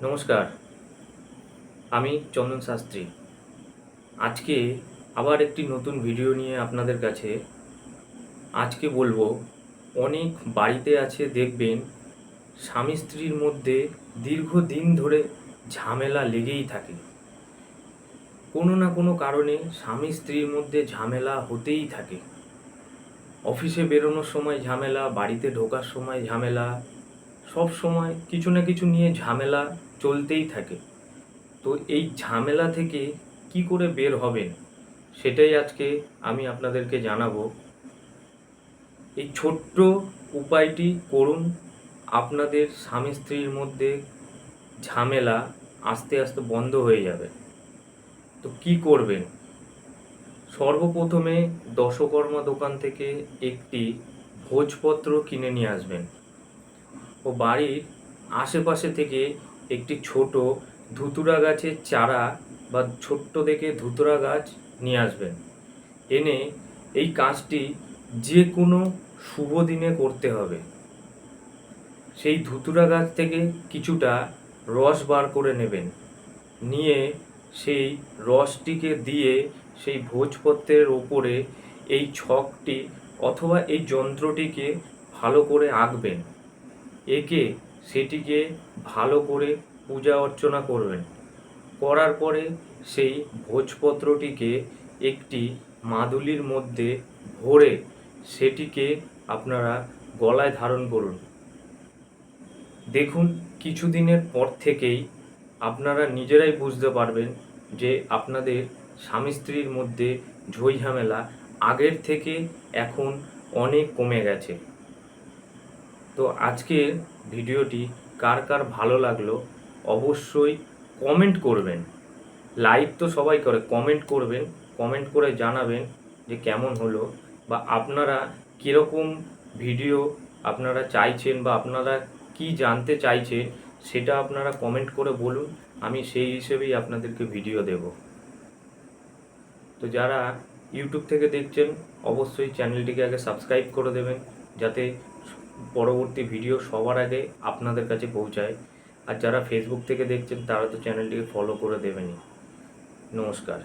নমস্কার, আমি চন্দন শাস্ত্রী। আজকে আবার একটি নতুন ভিডিও নিয়ে আপনাদের কাছে আজকে বলবো। অনেক বাড়িতে আছে দেখবেন, স্বামী স্ত্রীর মধ্যে দীর্ঘদিন ধরে ঝামেলা লেগেই থাকে। কোনো না কোনো কারণে স্বামী স্ত্রীর মধ্যে ঝামেলা হতেই থাকে। অফিসে বেরোনোর সময় ঝামেলা, বাড়িতে ঢোকার সময় ঝামেলা, সব সময় কিছু না কিছু নিয়ে ঝামেলা চলতেই থাকে। তো এই ঝামেলা থেকে কি করে বের হবেন সেটাই আজকে আমি আপনাদেরকে জানাবো। এই ছোট্ট উপায়টি করুন, আপনাদের স্বামী স্ত্রীর মধ্যে ঝামেলা আস্তে আস্তে বন্ধ হয়ে যাবে। তো কি করবেন? সর্বপ্রথমে দশকর্মা দোকান থেকে একটি ভোজপত্র কিনে নিয়ে আসবেন ও বাড়ির আশেপাশে থেকে একটি ছোট ধুতুরা গাছের চারা বা ছোট্ট দেখে ধুতুরা গাছ নিয়ে আসবেন। এনে এই কাজটি যে কোনো শুভ দিনে করতে হবে। সেই ধুতুরা গাছ থেকে কিছুটা রস বার করে নেবেন, নিয়ে সেই রসটিকে দিয়ে সেই ভোজপত্রের ওপরে এই ছকটি অথবা এই যন্ত্রটিকে ভালো করে আঁকবেন। এঁকে সেটিকে ভালো করে পূজা অর্চনা করবেন। করার পরে সেই ভোজপত্রটিকে একটি মাদুলির মধ্যে ভরে সেটিকে আপনারা গলায় ধারণ করুন। দেখুন, কিছুদিনের পর থেকেই আপনারা নিজেরাই বুঝতে পারবেন যে আপনাদের স্বামী স্ত্রীর মধ্যে ঝই ঝামেলা আগের থেকে এখন অনেক কমে গেছে। তো আজকের ভিডিওটি কার কার ভালো লাগলো অবশ্যই কমেন্ট করবেন। লাইক তো সবাই করে, কমেন্ট করবেন, কমেন্ট করে জানাবেন যে কেমন হলো, বা আপনারা কীরকম ভিডিও আপনারা চাইছেন বা আপনারা কি জানতে চাইছেন সেটা আপনারা কমেন্ট করে বলুন। আমি সেই হিসেবেই আপনাদেরকে ভিডিও দেব। তো যারা ইউটিউব থেকে দেখছেন অবশ্যই চ্যানেলটিকে আগে সাবস্ক্রাইব করে দেবেন, যাতে পরবর্তী ভিডিও সবার আগে আপনাদের কাছে পৌঁছায়। আর যারা ফেসবুক থেকে দেখছেন তারা তো চ্যানেলটিকে ফলো করে দেবেনই। নমস্কার।